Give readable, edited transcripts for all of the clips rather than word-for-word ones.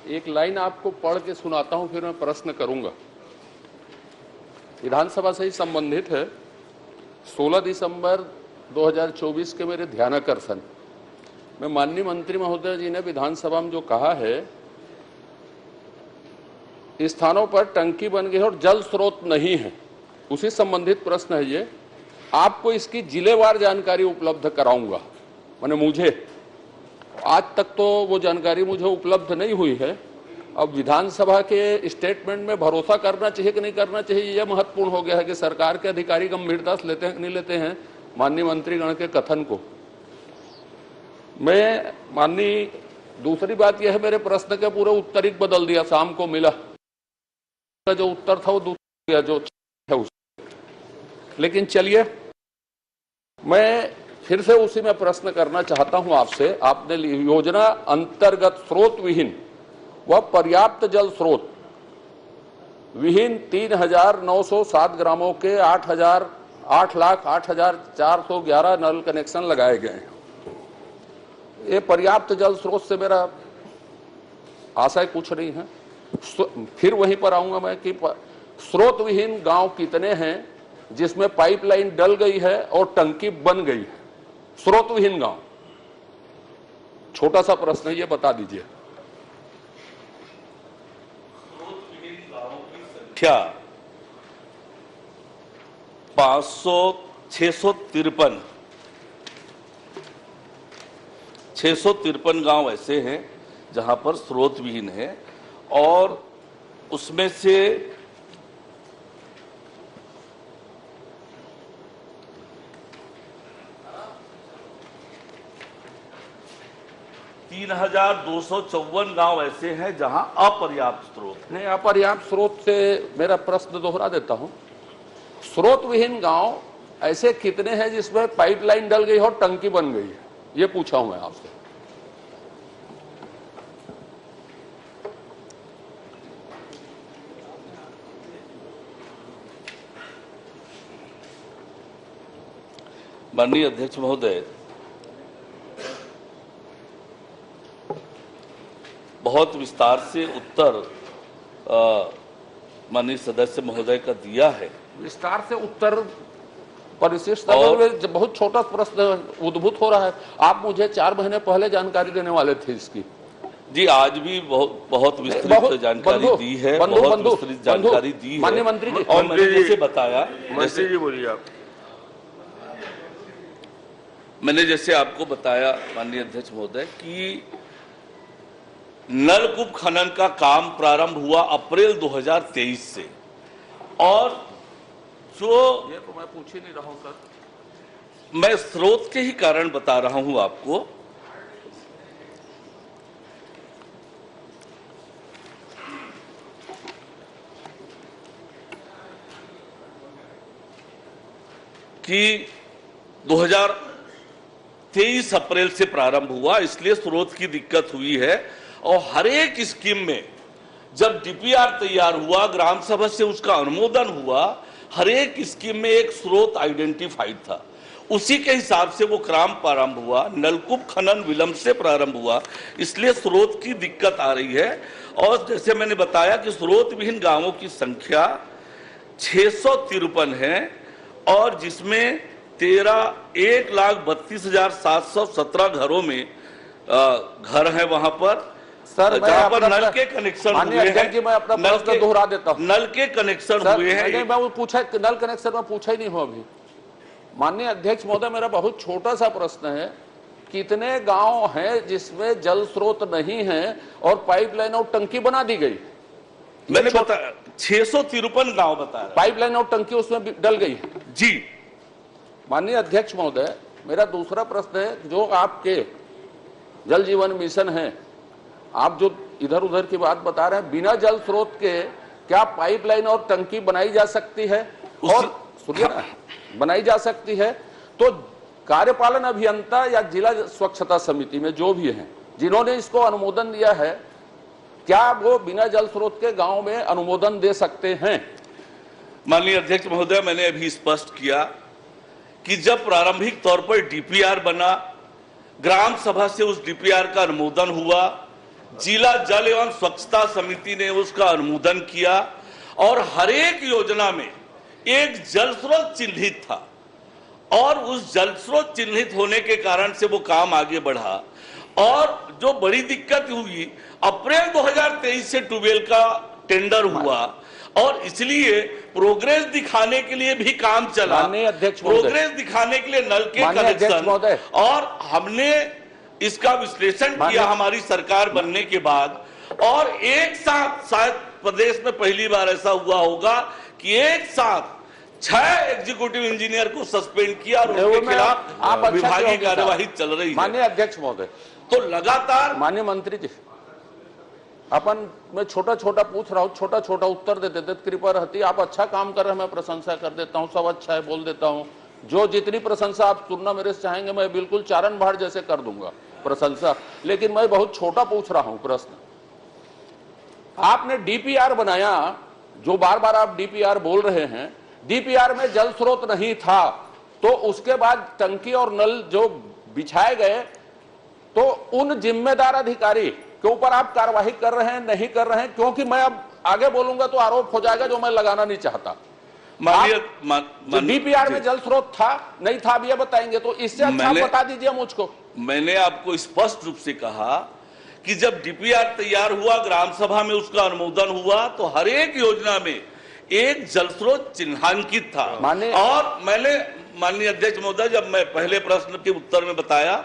एक लाइन आपको पढ़ के सुनाता हूं, फिर मैं प्रश्न करूंगा। विधानसभा से ही संबंधित है। 16 दिसंबर 2024 के मेरे ध्यानाकर्षण में माननीय मंत्री महोदय जी ने विधानसभा में जो कहा है, स्थानों पर टंकी बन गई और जल स्रोत नहीं है, उसी संबंधित प्रश्न है ये। आपको इसकी जिलेवार जानकारी उपलब्ध कराऊंगा। माने मुझे आज तक तो वो जानकारी मुझे उपलब्ध नहीं हुई है। अब विधानसभा के स्टेटमेंट में भरोसा करना चाहिए कि नहीं करना चाहिए, यह महत्वपूर्ण हो गया है कि सरकार के अधिकारी गंभीरता से लेते हैं कि नहीं लेते हैं माननीय मंत्रीगण के कथन को। मैं माननीय दूसरी बात यह है, मेरे प्रश्न के पूरे उत्तर ही बदल दिया, शाम को मिला जो उत्तर था वो दूसरा जो है उस। लेकिन चलिए, मैं फिर से उसी में प्रश्न करना चाहता हूं आपसे। आपने योजना अंतर्गत स्रोत विहीन व पर्याप्त जल स्रोत विहीन 3,907 ग्रामों के 8,08,411 नल कनेक्शन लगाए गए हैं। ये पर्याप्त जल स्रोत से मेरा आशय कुछ नहीं है। फिर वहीं पर आऊंगा मैं कि स्रोत विहीन गांव कितने हैं जिसमें पाइपलाइन डल गई है और टंकी बन गई है। स्रोत विहीन गांव, छोटा सा प्रश्न है, ये बता दीजिए। स्रोत विहीन गांवों की संख्या 653 गांव ऐसे हैं जहां पर स्रोत विहीन है, और उसमें से 3,254 गांव ऐसे हैं जहां अपर्याप्त स्रोत। नहीं, अपर्याप्त स्रोत से मेरा प्रश्न दोहरा देता हूं। स्रोत विहीन गांव ऐसे कितने हैं जिसमें पाइपलाइन डल गई और टंकी बन गई है, ये पूछा हूं मैं आपसे। माननीय अध्यक्ष महोदय, बहुत विस्तार से उत्तर माननीय सदस्य महोदय का दिया है। विस्तार से उत्तर परिशिष्ट में बहुत छोटा प्रश्न उद्भूत हो रहा है। आप मुझे 4 महीने पहले जानकारी देने वाले थे इसकी। जी, आज भी बहुत विस्तृत जानकारी दी है, बहुत विस्तृत जानकारी दी है माननीय मंत्री जी। और मैंने जैसे बताया, मंत्री जी बोलिए आप। मैंने जैसे आपको बताया माननीय अध्यक्ष महोदय कि नलकूप खनन का काम प्रारंभ हुआ अप्रैल 2023 से, और जो ये तो मैं पूछ ही नहीं रहा हूं सर, मैं स्रोत के ही कारण बता रहा हूं आपको। कि 2023 अप्रैल से प्रारंभ हुआ, इसलिए स्रोत की दिक्कत हुई है। और हर एक स्कीम में जब डीपीआर तैयार हुआ, ग्राम सभा से उसका अनुमोदन हुआ, हर एक स्कीम में एक स्रोत आइडेंटिफाइड था, उसी के हिसाब से वो काम प्रारंभ हुआ। नलकूप खनन विलंब से प्रारंभ हुआ, इसलिए स्रोत की दिक्कत आ रही है। और जैसे मैंने बताया कि स्रोत विहीन गांवों की संख्या 653 है, और जिसमें 1,32,717 घरों में घर है वहां पर सर, जहां पर नल के कनेक्शन हुए हैं। मैं अपना प्रश्न दोहरा देता हूं। नल के कनेक्शन हुए हैं। मैं वो पूछा, नल कनेक्शन में पूछा ही नहीं हो अभी। माननीय अध्यक्ष महोदय, मेरा बहुत छोटा सा प्रश्न है, कितने गांव हैं जिसमें जल स्रोत नहीं है और पाइपलाइन और टंकी बना दी गई? मैंने बताया 653 गांव बताया, पाइपलाइन और टंकी उसमें डल गई है जी। माननीय अध्यक्ष महोदय, मेरा दूसरा प्रश्न है, जो आपके जल जीवन मिशन है, आप जो इधर उधर की बात बता रहे हैं, बिना जल स्रोत के क्या पाइपलाइन और टंकी बनाई जा सकती है? और सुनिए ना, बनाई जा सकती है तो कार्यपालन अभियंता या जिला स्वच्छता समिति में जो भी हैं जिन्होंने इसको अनुमोदन दिया है, क्या वो बिना जल स्रोत के गांव में अनुमोदन दे सकते हैं? माननीय अध्यक्ष महोदय, मैंने अभी स्पष्ट किया कि जब प्रारंभिक तौर पर डीपीआर बना, ग्राम सभा से उस डीपीआर का अनुमोदन हुआ, जिला जल एवं स्वच्छता समिति ने उसका अनुमोदन किया और हर एक योजना में एक जल स्रोत चिन्हित था और उस जल स्रोत चिन्हित होने के कारण से वो काम आगे बढ़ा। और जो बड़ी दिक्कत हुई, अप्रैल 2023 से ट्यूबवेल का टेंडर हुआ और इसलिए प्रोग्रेस दिखाने के लिए भी काम चला। अध्यक्ष प्रोग्रेस दिखाने के लिए नल के कनेक्शन, और हमने इसका विश्लेषण किया हमारी सरकार बनने के बाद, और एक साथ शायद प्रदेश में पहली बार ऐसा हुआ होगा कि एक साथ 6 एग्जीक्यूटिव इंजीनियर को सस्पेंड किया और उनके खिलाफ विभागीय कार्यवाही चल रही है। माननीय अध्यक्ष महोदय, तो लगातार माननीय मंत्री जी, अपन मैं छोटा छोटा पूछ रहा हूँ, छोटा छोटा उत्तर दे देते कृपया रहती। आप अच्छा काम कर रहे हैं, मैं प्रशंसा कर देता हूँ, सब अच्छा है बोल देता हूँ। जो जितनी प्रशंसा आप सुनना मेरे से चाहेंगे मैं बिल्कुल चारण भाड़ जैसे कर दूंगा प्रशंसा, लेकिन मैं बहुत छोटा पूछ रहा हूं प्रश्न। आपने डीपीआर बनाया, जो बार बार आप डीपीआर बोल रहे हैं, डीपीआर में जल स्रोत नहीं था, तो उसके बाद टंकी और नल जो बिछाए गए, तो उन जिम्मेदार अधिकारी के ऊपर आप कार्रवाई कर रहे हैं नहीं कर रहे हैं? क्योंकि मैं अब आगे बोलूंगा तो आरोप हो जाएगा जो मैं लगाना नहीं चाहता। डीपीआर में जल स्रोत था नहीं था अब ये बताएंगे, तो इससे अच्छा बता दीजिए मुझको। मैंने आपको स्पष्ट रूप से कहा कि जब डीपीआर तैयार हुआ, ग्राम सभा में उसका अनुमोदन हुआ, तो हर एक योजना में एक जल स्रोत चिन्हांकित था। और मैंने माननीय अध्यक्ष महोदय, जब मैं पहले प्रश्न के उत्तर में बताया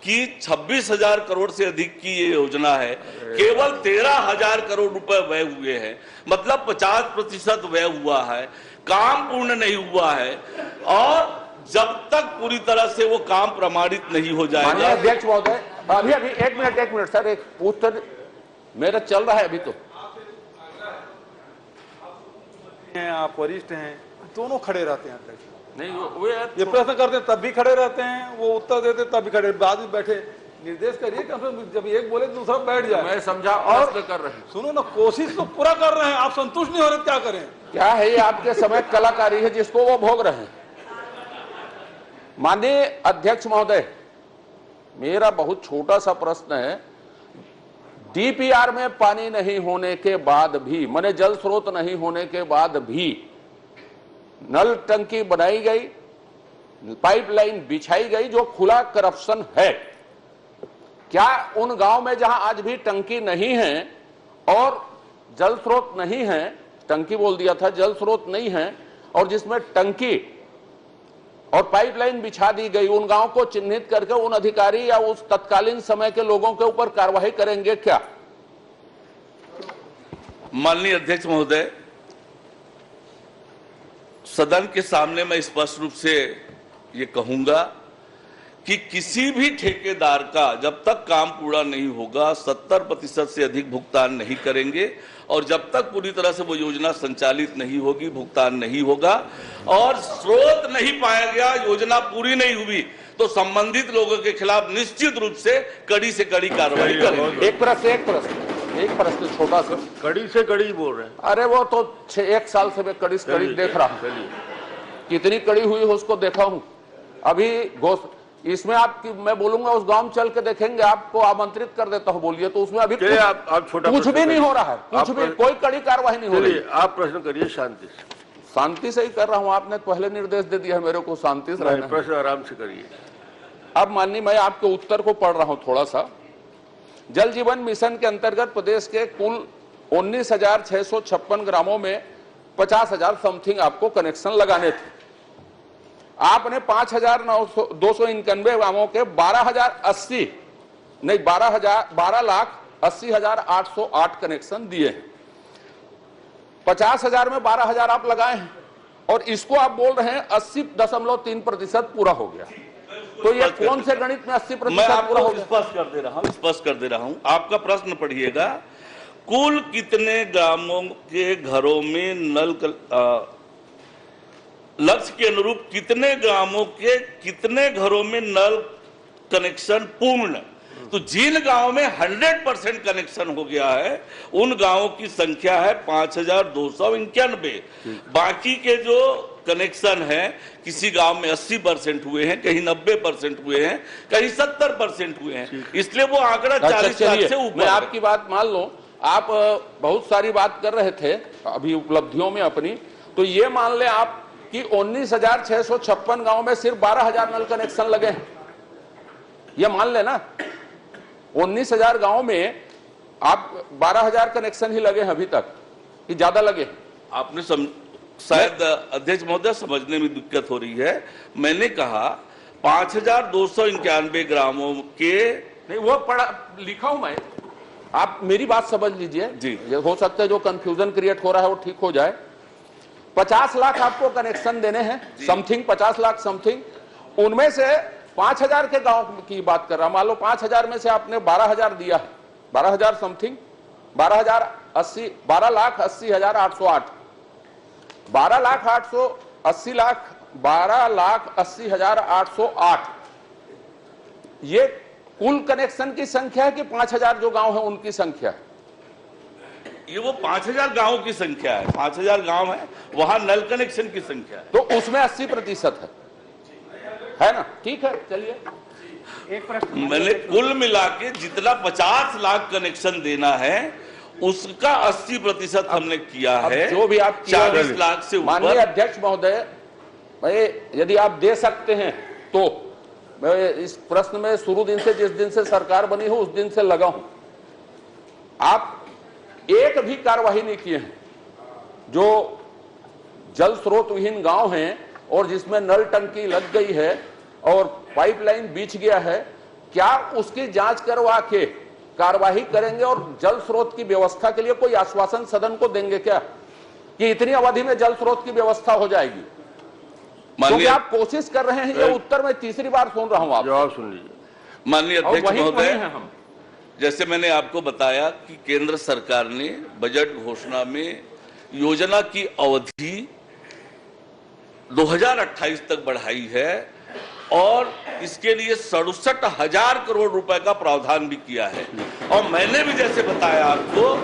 कि 26,000 करोड़ से अधिक की ये योजना है, केवल 13,000 करोड़ रुपए व्यय हुए हैं, मतलब 50% व्यय हुआ है, काम पूर्ण नहीं हुआ है, और जब तक पूरी तरह से वो काम प्रमाणित नहीं हो जाएगा। अध्यक्ष महोदय, अभी एक मिनट सर, एक उत्तर मेरा चल रहा है अभी। तो आप वरिष्ठ हैं, दोनों खड़े रहते हैं अध्यक्ष। नहीं, वे ये प्रश्न करते हैं तब भी खड़े रहते हैं, वो उत्तर देते तब भी खड़े, बाद में बैठे। निर्देश करिए कि जब एक बोले दूसरा बैठ जाए। मैं समझा और कर रहे हैं। सुनो ना, कोशिश तो पूरा कर रहे हैं, आप संतुष्ट नहीं हो रहे, क्या करें? क्या है ये आपके समय कलाकारी है जिसको वो भोग रहे हैं। माननीय अध्यक्ष महोदय, मेरा बहुत छोटा सा प्रश्न है, डीपीआर में पानी नहीं होने के बाद भी, माने जल स्रोत नहीं होने के बाद भी नल टंकी बनाई गई, पाइपलाइन बिछाई गई, जो खुला करप्शन है। क्या उन गांव में जहां आज भी टंकी नहीं है और जल स्रोत नहीं है, टंकी बोल दिया था, जल स्रोत नहीं है, और जिसमें टंकी और पाइपलाइन बिछा दी गई, उन गांव को चिन्हित करके उन अधिकारी या उस तत्कालीन समय के लोगों के ऊपर कार्रवाई करेंगे क्या? माननीय अध्यक्ष महोदय, सदन के सामने मैं स्पष्ट रूप से ये कहूंगा कि किसी भी ठेकेदार का जब तक काम पूरा नहीं होगा 70% से अधिक भुगतान नहीं करेंगे, और जब तक पूरी तरह से वो योजना संचालित नहीं होगी भुगतान नहीं होगा, और स्रोत नहीं पाया गया, योजना पूरी नहीं हुई, तो संबंधित लोगों के खिलाफ निश्चित रूप से कड़ी कार्रवाई करेंगे। एक प्रश्न छोटा सा, कड़ी से कड़ी बोल रहे हैं। अरे वो तो 1 साल से मैं कड़ी देख रहा हूं, कितनी कड़ी हुई हो उसको देखा हूं। अभी इसमें मैं बोलूंगा उस गांव चल के देखेंगे, आपको आमंत्रित कर देता हूं, बोलिए। तो उसमें अभी आप छोटा कुछ भी नहीं हो रहा है, कुछ भी, कोई कड़ी कार्रवाई नहीं हो रही। आप प्रश्न करिए शांति से। शांति से ही कर रहा हूं, आपने पहले निर्देश दे दिया है मेरे को शांति से रहना। प्रश्न आराम से करिए। अब माननीय, मैं आपके उत्तर को पढ़ रहा हूं थोड़ा सा। जल जीवन मिशन के अंतर्गत प्रदेश के कुल 19,656 ग्रामों में 50,000 समथिंग आपको कनेक्शन लगाने थे। आपने 5,291 ग्रामों के 12,80,808 कनेक्शन दिए हैं। 50,000 में 12,000 आप लगाए हैं, और इसको आप बोल रहे हैं 80.3% पूरा हो गया। तो ये कौन से गणित में 80% पूरा हो गया? स्पष्ट कर दे रहा हूं। आपका प्रश्न पढ़िएगा, कुल कितने ग्रामों के घरों में नल लक्ष्य के अनुरूप कितने ग्रामों के कितने घरों में नल कनेक्शन पूर्ण, तो जिन गांवों में 100% कनेक्शन हो गया है उन गांवों की संख्या है 5,291। बाकी के जो कनेक्शन है, किसी गांव में 80% हुए हैं, कहीं 90% हुए हैं, कहीं 70% हुए हैं, इसलिए वो आंकड़ा 40 लाख से ऊपर। मैं आपकी बात मान लो, आप बहुत सारी बात कर रहे थे अभी उपलब्धियों में अपनी, तो ये मान ले आप कि 19,656 गांव में सिर्फ 12,000 नल कनेक्शन लगे हैं। ये मान ले ना, 19,000 गांव में आप 12,000 कनेक्शन ही लगे हैं अभी तक, कि ज्यादा लगे? आपने शायद अध्यक्ष महोदय समझने में दिक्कत हो रही है। मैंने कहा 5,291 ग्रामों के, नहीं वो पढ़ा लिखा हूं मैं, आप मेरी बात समझ लीजिए जी। हो सकता है जो कंफ्यूजन क्रिएट हो रहा है वो ठीक हो जाए। 50 लाख आपको कनेक्शन देने हैं, समथिंग 50 लाख समथिंग, उनमें से 5,000 के गांव की बात कर रहा, मान लो 5,000 में से आपने 12,000 दिया है, 12,000 समथिंग, 12,080, 12,80,808, 12,80,808 ये कुल कनेक्शन की संख्या है कि 5,000 जो गांव है उनकी संख्या है? ये वो 5,000 गांवों की संख्या है, 5,000 गांव है, वहां नल कनेक्शन की संख्या है, तो उसमें 80% है ना? ठीक है, चलिए। एक प्रश्न मैंने कुल मिला के जितना 50 लाख कनेक्शन देना है उसका 80% हमने किया अब है, जो भी आप 40 लाख से माननीय ऊपर। अध्यक्ष महोदय, भाई यदि आप दे सकते हैं तो मैं इस प्रश्न में शुरू दिन से, जिस दिन से सरकार बनी हो उस दिन से लगा हूं, आप एक भी कार्यवाही नहीं किए हैं। जो जल स्रोत विहीन गांव हैं और जिसमें नल टंकी लग गई है और पाइपलाइन बीच गया है, क्या उसकी जांच करवा के कार्यवाही करेंगे और जल स्रोत की व्यवस्था के लिए कोई आश्वासन सदन को देंगे क्या कि इतनी अवधि में जल स्रोत की व्यवस्था हो जाएगी? क्योंकि आप कोशिश कर रहे हैं, ये उत्तर मैं तीसरी बार सुन रहा हूं। आप जवाब सुन लीजिए। माननीय अध्यक्ष महोदय, हम जैसे मैंने आपको बताया कि केंद्र सरकार ने बजट घोषणा में योजना की अवधि 2028 तक बढ़ाई है और इसके लिए 67,000 करोड़ रुपए का प्रावधान भी किया है। और मैंने भी जैसे बताया आपको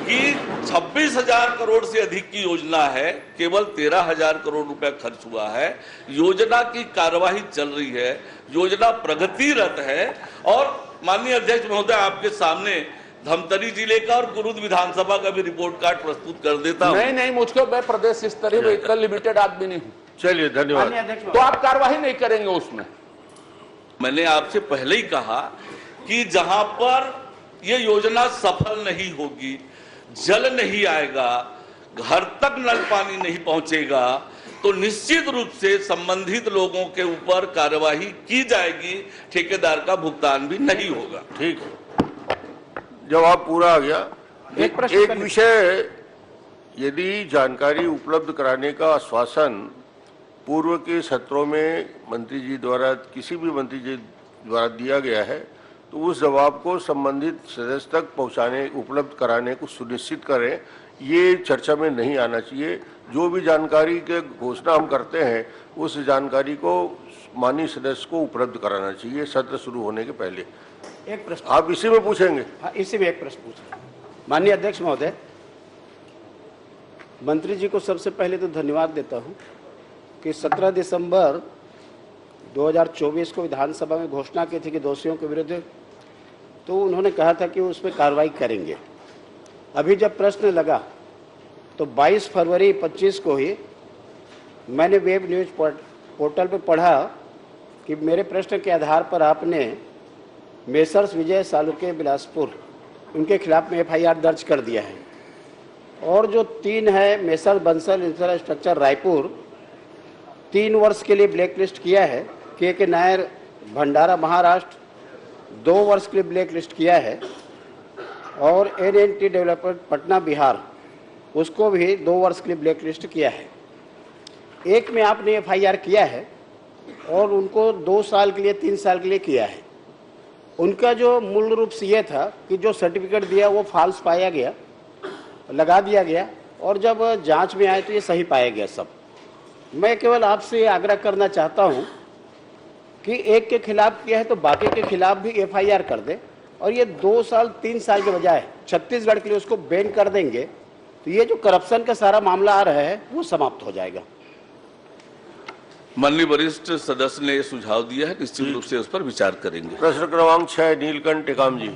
कि 26,000 करोड़ से अधिक की योजना है, केवल 13,000 करोड़ रुपए खर्च हुआ है। योजना की कार्यवाही चल रही है, योजना प्रगतिरत है। और माननीय अध्यक्ष महोदय, आपके सामने धमतरी जिले का और कुरुद विधानसभा का भी रिपोर्ट कार्ड प्रस्तुत कर देता हूं। नहीं, मुझको, मैं प्रदेश स्तरीय में इतना लिमिटेड आदमी नहीं हूं। चलिए, धन्यवाद। तो आप कार्रवाई नहीं करेंगे उसमें? मैंने आपसे पहले ही कहा कि जहां पर यह योजना सफल नहीं होगी, जल नहीं आएगा, घर तक नल पानी नहीं पहुंचेगा, तो निश्चित रूप से संबंधित लोगों के ऊपर कार्यवाही की जाएगी, ठेकेदार का भुगतान भी नहीं होगा। ठीक है, जवाब पूरा आ गया। एक विषय, यदि जानकारी उपलब्ध कराने का आश्वासन पूर्व के सत्रों में मंत्री जी द्वारा, किसी भी मंत्री जी द्वारा दिया गया है, तो उस जवाब को संबंधित सदस्य तक पहुंचाने, उपलब्ध कराने को सुनिश्चित करें। ये चर्चा में नहीं आना चाहिए। जो भी जानकारी के घोषणा हम करते हैं उस जानकारी को माननीय सदस्य को उपलब्ध कराना चाहिए सत्र शुरू होने के पहले। एक प्रश्न आप इसी में पूछेंगे? हाँ, इसी में एक प्रश्न पूछें। माननीय अध्यक्ष महोदय, मंत्री जी को सबसे पहले तो धन्यवाद देता हूं कि 17 दिसंबर 2024 को विधानसभा में घोषणा की थी कि दोषियों के विरुद्ध, तो उन्होंने कहा था कि उसमें कार्रवाई करेंगे। अभी जब प्रश्न लगा तो 22 फरवरी 25 को ही मैंने वेब न्यूज पोर्टल पर पढ़ा कि मेरे प्रश्न के आधार पर आपने मेसर्स विजय सालुके बिलासपुर, उनके खिलाफ में FIR दर्ज कर दिया है। और जो 3 है, मेसर्स बंसल इंफ्रास्ट्रक्चर रायपुर, 3 वर्ष के लिए ब्लैक लिस्ट किया है। के नायर भंडारा महाराष्ट्र 2 वर्ष के लिए ब्लैक लिस्ट किया है। और NNT डेवलपमेंट पटना बिहार, उसको भी 2 वर्ष के लिए ब्लैक लिस्ट किया है। एक में आपने FIR किया है और उनको 2 साल के लिए, 3 साल के लिए किया है। उनका जो मूल रूप से यह था कि जो सर्टिफिकेट दिया वो फॉल्स पाया गया, लगा दिया गया, और जब जांच में आए तो ये सही पाया गया सब। मैं केवल आपसे आग्रह करना चाहता हूं कि एक के खिलाफ किया है तो बाकी के खिलाफ भी FIR कर दे, और ये 2 साल 3 साल के बजाय छत्तीसगढ़ के लिए उसको बैन कर देंगे तो ये जो करप्शन का सारा मामला आ रहा है वो समाप्त हो जाएगा। माननीय वरिष्ठ सदस्य ने सुझाव दिया है, निश्चित रूप से उस पर विचार करेंगे। प्रश्न क्रमांक 6 नीलकंठ टेकाम जी।